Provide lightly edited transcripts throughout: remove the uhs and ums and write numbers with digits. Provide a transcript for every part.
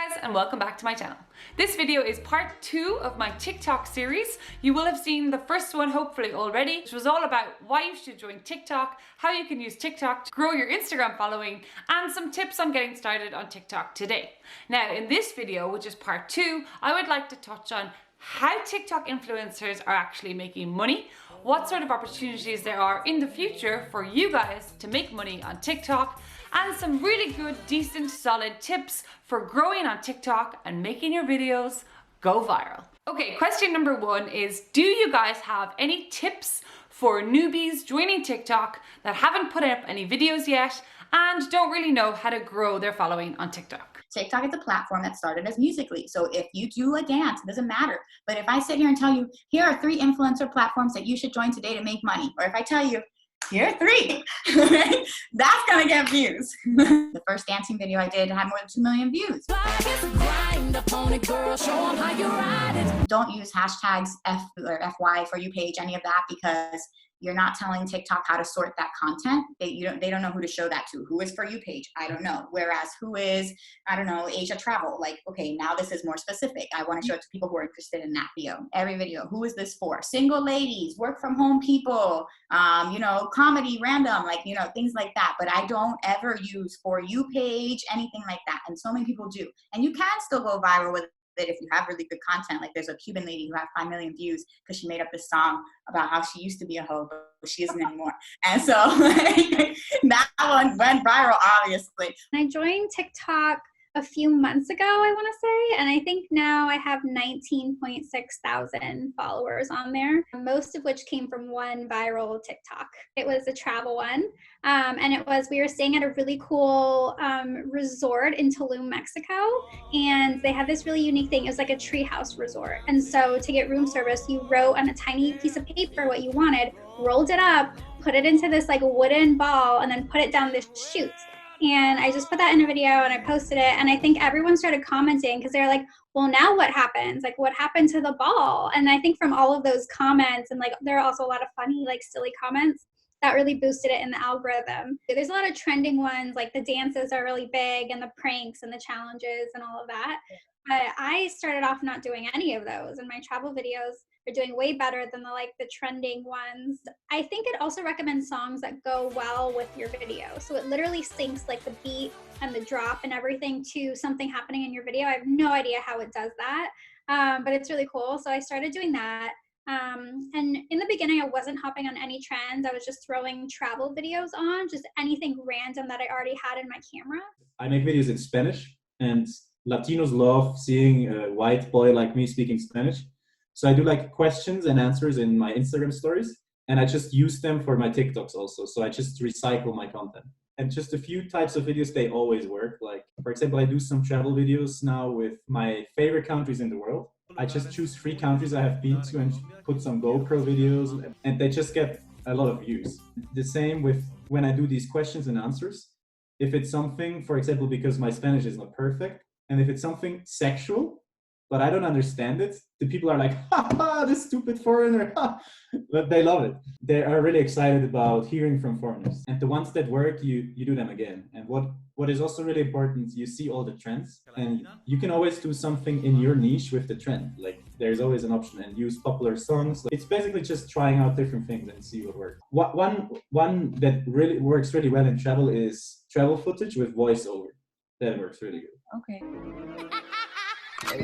Guys, and welcome back to my channel. This video is part 2 of my TikTok series. You will have seen the first one hopefully already, which was all about why you should join TikTok, how you can use TikTok to grow your Instagram following, and some tips on getting started on TikTok today. Now in this video, which is part 2, I would like to touch on how TikTok influencers are actually making money, what sort of opportunities there are in the future for you guys to make money on TikTok, and some really good, decent, solid tips for growing on TikTok and making your videos go viral. Okay, question number 1 is, do you guys have any tips for newbies joining TikTok that haven't put up any videos yet and don't really know how to grow their following on TikTok? TikTok is a platform that started as Musical.ly. So if you do a dance, it doesn't matter. But if I sit here and tell you, here are 3 influencer platforms that you should join today to make money, or if I tell you, here are 3, that's gonna get views. The first dancing video I did had more than 2 million views. Don't use hashtags F or FY for you page, any of that, because you're not telling TikTok how to sort that content. They don't know who to show that to. Who is for you page? I don't know. Whereas who is, I don't know, Asia travel? Like, okay, now this is more specific. I want to show it to people who are interested in that video. Every video, who is this for? Single ladies, work from home people, comedy, random, like, things like that. But I don't ever use for you page, anything like that. And so many people do. And you can still go viral with it if you have really good content. Like there's a Cuban lady who had 5 million views because she made up this song about how she used to be a hoe, but she isn't anymore. And so that one went viral, obviously. I joined TikTok a few months ago, I want to say, and I think now I have 19.6 thousand followers on there, most of which came from one viral TikTok. It was a travel one, and we were staying at a really cool resort in Tulum, Mexico, and they had this really unique thing. It was like a treehouse resort, and so to get room service, you wrote on a tiny piece of paper what you wanted, rolled it up, put it into this like wooden ball, and then put it down this chute. And I just put that in a video and I posted it, and I think everyone started commenting because they're like, well, now what happens? Like, what happened to the ball? And I think from all of those comments, and like there are also a lot of funny, like silly comments, that really boosted it in the algorithm. There's a lot of trending ones, like the dances are really big and the pranks and the challenges and all of that. But I started off not doing any of those, and my travel videos are doing way better than the trending ones. I think it also recommends songs that go well with your video. So it literally syncs like the beat and the drop and everything to something happening in your video. I have no idea how it does that, but it's really cool. So I started doing that. And in the beginning, I wasn't hopping on any trends. I was just throwing travel videos on, just anything random that I already had in my camera. I make videos in Spanish, and Latinos love seeing a white boy like me speaking Spanish. So I do like questions and answers in my Instagram stories, and I just use them for my TikToks also. So I just recycle my content. And just a few types of videos, they always work. Like, for example, I do some travel videos now with my favorite countries in the world. I just choose 3 countries I have been to and put some GoPro videos, and they just get a lot of views. The same with when I do these questions and answers. If it's something, for example, because my Spanish is not perfect, and if it's something sexual, but I don't understand it, the people are like, ha ha, this stupid foreigner, ha. But they love it. They are really excited about hearing from foreigners. And the ones that work, you do them again. And what is also really important, you see all the trends, and you can always do something in your niche with the trend. Like there's always an option, and use popular songs. It's basically just trying out different things and see what works. One that really works really well in travel is travel footage with voiceover. That works really good. Okay. I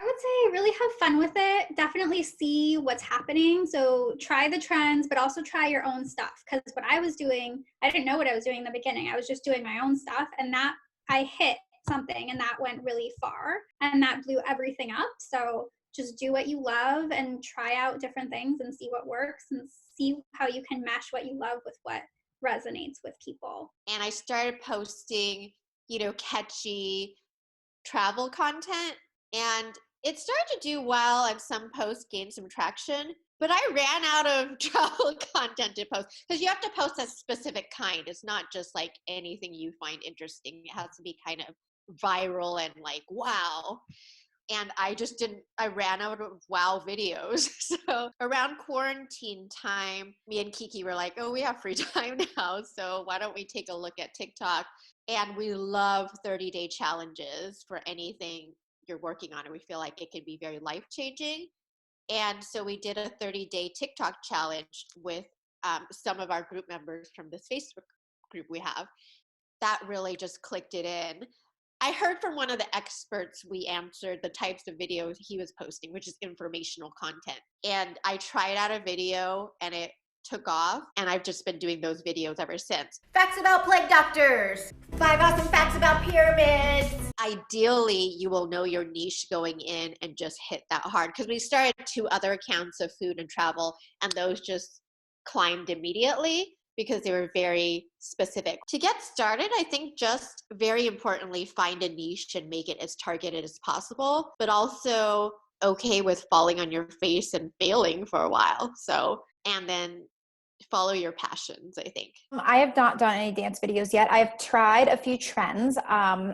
would say really have fun with it. Definitely see what's happening. So try the trends, but also try your own stuff. Because what I was doing, I didn't know what I was doing in the beginning. I was just doing my own stuff, and that I hit something, and that went really far, and that blew everything up. So just do what you love and try out different things and see what works, and see how you can mesh what you love with what resonates with people. And I started posting, catchy travel content, and it started to do well, and some posts gained some traction, but I ran out of travel content to post, because you have to post a specific kind. It's not just like anything you find interesting. It has to be kind of viral and like, wow. and I ran out of wow videos. So around quarantine time, me and Kiki were like, oh, we have free time now, so why don't we take a look at TikTok? And we love 30-day challenges for anything you're working on, and we feel like it can be very life-changing. And so we did a 30-day TikTok challenge with some of our group members from this Facebook group we have. That really just clicked it in. I heard from one of the experts we answered the types of videos he was posting, which is informational content. And I tried out a video and it took off, and I've just been doing those videos ever since. Facts about plague doctors. 5 awesome facts about pyramids. Ideally, you will know your niche going in and just hit that hard, because we started 2 other accounts of food and travel, and those just climbed immediately because they were very specific. To get started, I think just very importantly, find a niche and make it as targeted as possible, but also okay with falling on your face and failing for a while. So, and then follow your passions, I think. I have not done any dance videos yet. I've tried a few trends.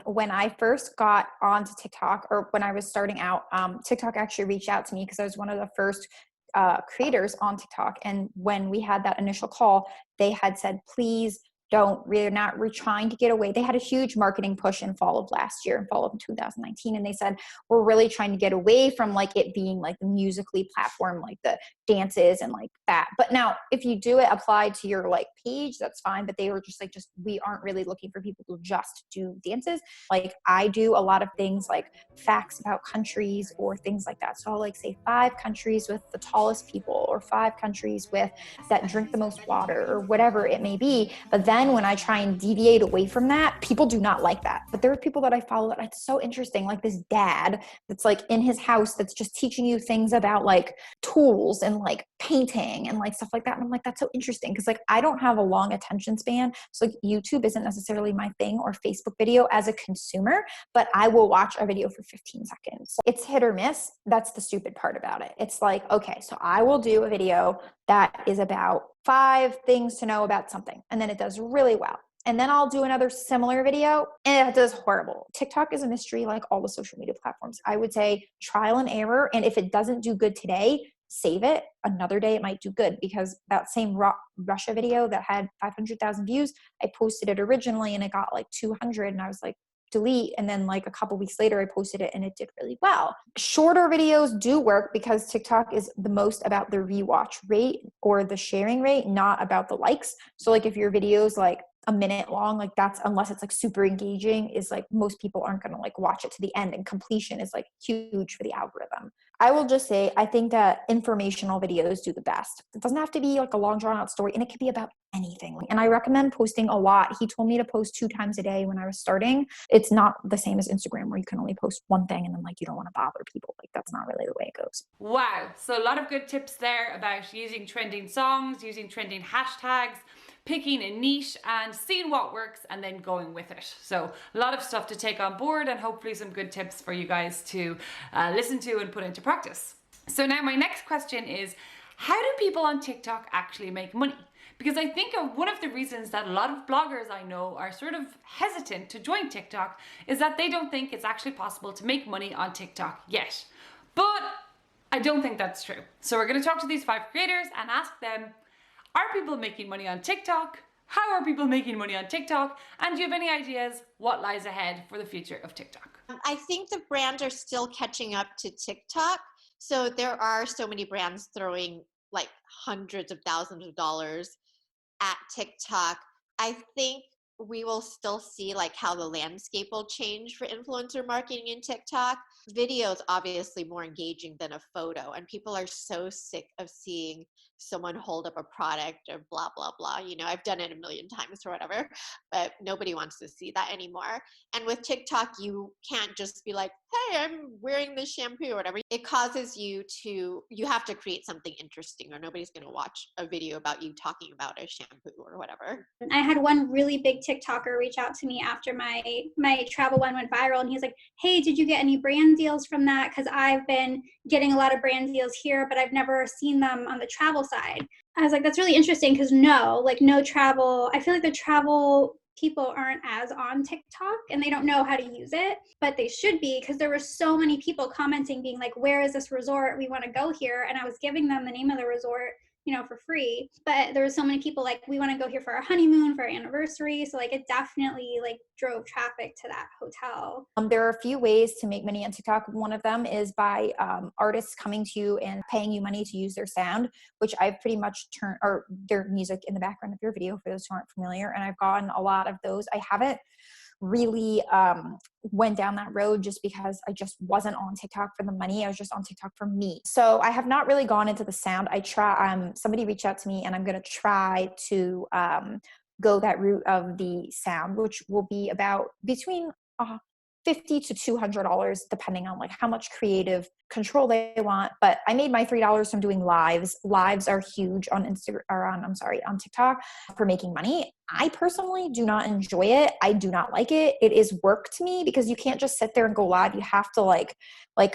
When I first got onto TikTok, or when I was starting out, TikTok actually reached out to me because I was one of the first creators on TikTok. And when we had that initial call, they had said, please we're trying to get away. They had a huge marketing push in fall of last year, in fall of 2019. And they said, we're really trying to get away from like it being like the Musical.ly platform, like the dances and like that. But now if you do it applied to your like page, that's fine. But they were just like, we aren't really looking for people to just do dances. Like I do a lot of things like facts about countries or things like that. So I'll like say 5 countries with the tallest people, or 5 countries with that drink the most water, or whatever it may be. But then when I try and deviate away from that, people do not like that. But there are people that I follow that it's so interesting, like this dad that's like in his house that's just teaching you things about like tools and like painting and like stuff like that. And I'm like, that's so interesting, because like I don't have a long attention span. So like YouTube isn't necessarily my thing, or Facebook video as a consumer, but I will watch a video for 15 seconds. It's hit or miss. That's the stupid part about it. It's like, okay, so I will do a video that is about 5 things to know about something, and then it does really well. And then I'll do another similar video and it does horrible. TikTok is a mystery, like all the social media platforms. I would say trial and error. And if it doesn't do good today, save it. Another day it might do good, because that same Russia video that had 500,000 views, I posted it originally and it got like 200, and I was like, delete. And then like a couple weeks later I posted it and it did really well. Shorter videos do work because TikTok is the most about the rewatch rate or the sharing rate, not about the likes. So like if your video is like a minute long, like that's, unless it's like super engaging, is like most people aren't going to like watch it to the end, and completion is like huge for the algorithm. I will just say, I think that informational videos do the best. It doesn't have to be like a long drawn out story, and it can be about anything. And I recommend posting a lot. He told me to post 2 times a day when I was starting. It's not the same as Instagram, where you can only post one thing and then like you don't want to bother people. Like that's not really the way it goes. Wow. So a lot of good tips there about using trending songs, using trending hashtags, picking a niche and seeing what works and then going with it. So a lot of stuff to take on board, and hopefully some good tips for you guys to listen to and put into practice. So now my next question is, how do people on TikTok actually make money? Because I think one of the reasons that a lot of bloggers I know are sort of hesitant to join TikTok is that they don't think it's actually possible to make money on TikTok yet. But I don't think that's true. So we're going to talk to these 5 creators and ask them, are people making money on TikTok? How are people making money on TikTok? And do you have any ideas what lies ahead for the future of TikTok? I think the brands are still catching up to TikTok. So there are so many brands throwing like hundreds of thousands of dollars at TikTok. I think we will still see like how the landscape will change for influencer marketing in TikTok. Video is obviously more engaging than a photo, and people are so sick of seeing someone hold up a product or blah, blah, blah. You know, I've done it a million times or whatever, but nobody wants to see that anymore. And with TikTok, you can't just be like, hey, I'm wearing this shampoo or whatever. It causes you have to create something interesting, or nobody's going to watch a video about you talking about a shampoo or whatever. I had one really big TikToker reach out to me after my travel one went viral, and he's like, hey, did you get any brand deals from that? Because I've been getting a lot of brand deals here, but I've never seen them on the travel side. I was like, that's really interesting, because no travel, I feel like the travel people aren't as on TikTok and they don't know how to use it, but they should be, because there were so many people commenting being like, where is this resort? We want to go here. And I was giving them the name of the resort, you know, for free. But there were so many people like, we want to go here for our honeymoon, for our anniversary. So like it definitely like drove traffic to that hotel. There are a few ways to make money on TikTok. One of them is by artists coming to you and paying you money to use their sound, which I've pretty much turned, or their music in the background of your video for those who aren't familiar. And I've gotten a lot of those. I haven't really went down that road just because I just wasn't on TikTok for the money. I was just on TikTok for me. So I have not really gone into the sound. I try, somebody reached out to me and I'm going to try to go that route of the sound, which will be about between $50 to $200, depending on like how much creative control they want. But I made my $3 from doing lives. Lives are huge on Instagram, or on TikTok for making money. I personally do not enjoy it. I do not like it. It is work to me because you can't just sit there and go live. You have to like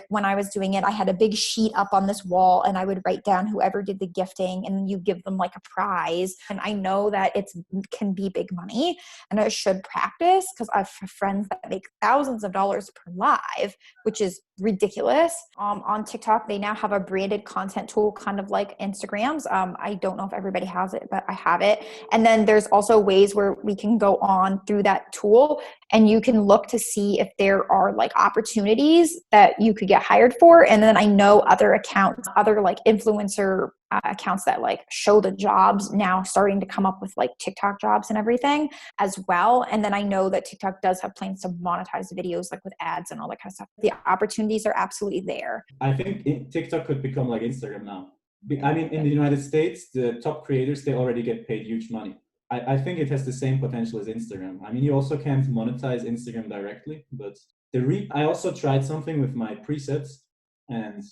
when I was doing it, I had a big sheet up on this wall and I would write down whoever did the gifting and you give them like a prize. And I know that it can be big money and I should practice because I have friends that make thousands of dollars per live, which is ridiculous. On TikTok, they now have a branded content tool, kind of like Instagram's. I don't know if everybody has it, but I have it. And then there's also ways where we can go on through that tool and you can look to see if there are like opportunities that you could get hired for. And then I know other accounts, other like influencer accounts that like show the jobs now starting to come up with like TikTok jobs and everything as well. And then I know that TikTok does have plans to monetize videos like with ads and all that kind of stuff. The opportunities are absolutely there. I think TikTok could become like Instagram now. I mean, in the United States, the top creators, they already get paid huge money. I think it has the same potential as Instagram. I mean, you also can't monetize Instagram directly, but I also tried something with my presets and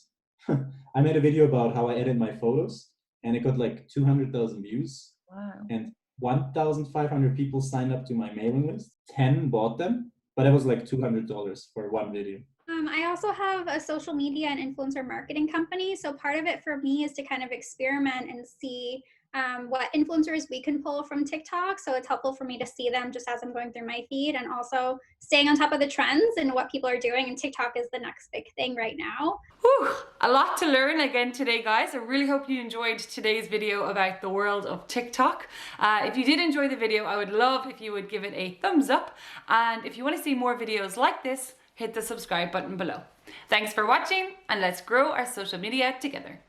I made a video about how I edit my photos and it got like 200,000 views. Wow. And 1,500 people signed up to my mailing list. 10 bought them, but it was like $200 for one video. I also have a social media and influencer marketing company. So part of it for me is to kind of experiment and see what influencers we can pull from TikTok. So it's helpful for me to see them just as I'm going through my feed, and also staying on top of the trends and what people are doing. And TikTok is the next big thing right now. Whew, a lot to learn again today, guys. I really hope you enjoyed today's video about the world of TikTok. If you did enjoy the video, I would love if you would give it a thumbs up. And if you want to see more videos like this, hit the subscribe button below. Thanks for watching, and let's grow our social media together.